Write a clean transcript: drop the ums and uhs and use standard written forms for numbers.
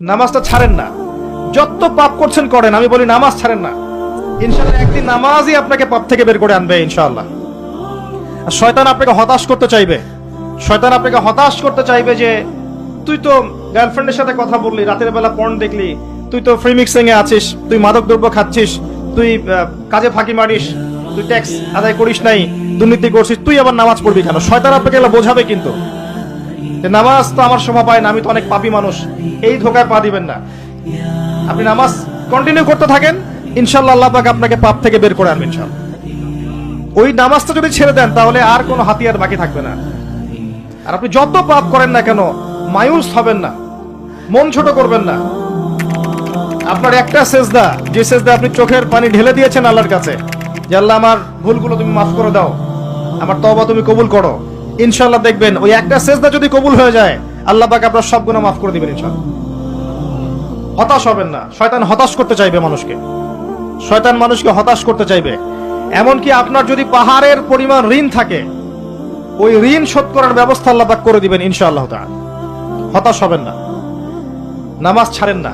নামাজটা ছাড়েন না। যত পাপ করছেন করেন, আমি বলি নামাজ ছাড়েন না। ইনশাআল্লাহ একদিন নামাজই আপনাকে পাপ থেকে বের করে আনবে ইনশাআল্লাহ। আর শয়তান আপনাকে হতাশ করতে চাইবে, শয়তান আপনাকে হতাশ করতে চাইবে যে তুই তো গার্লফ্রেন্ডের সাথে কথা বললি, রাতের বেলা পর্ন দেখলি, তুই তো ফ্রি মিক্সিং এ আছিস, তুই মাদক দ্রব্য খাচ্ছিস, তুই কাজে ফাঁকি মারিস, তুই ট্যাক্স আদায় করিস নাই, দুর্নীতি করছিস, তুই আবার নামাজ পড়বি কেন? শয়তান আপনাকে এগুলো বোঝাবে কিন্তু যে নামাজ তো আমার শোভা পায় না, আমি তো অনেক পাপী মানুষ। এই ধোকায় পা দিবেন না। আপনি নামাজ কন্টিনিউ করতে থাকেন, ইনশাআল্লাহ আল্লাহ পাক আপনাকে পাপ থেকে বের করে আনবেন ইনশাআল্লাহ। ওই নামাজটা যদি ছেড়ে দেন তাহলে আর কোনো হাতিয়ার বাকি থাকবে না। আর আপনি যত পাপ করেন না কেন মায়ুস হবেন না, মন ছোট করবেন না। আপনার একটা সেজদা, যে সেজদা আপনি চোখের পানি ঢেলে দিয়েছেন আল্লাহর কাছে, যে আল্লাহ আমার ভুলগুলো তুমি মাফ করে দাও, আমার তওবা তুমি কবুল করো, ইনশাআল্লাহ দেখবেন ওই একটা সেজদা যদি কবুল হয়ে যায় আল্লাহ পাক আপনার সব গুনাহ মাফ করে দিবেন ইনশাআল্লাহ। হতাশ হবেন না। শয়তান হতাশ করতে চাইবে মানুষকে, শয়তান মানুষকে হতাশ করতে চাইবে। এমনকি আপনার যদি পাহাড়ের পরিমাণ ঋণ থাকে, ওই ঋণ শোধ করার ব্যবস্থা আল্লাহ পাক করে দিবেন ইনশাআল্লাহ তাআলা। হতাশ হবেন না, নামাজ ছাড়েন না।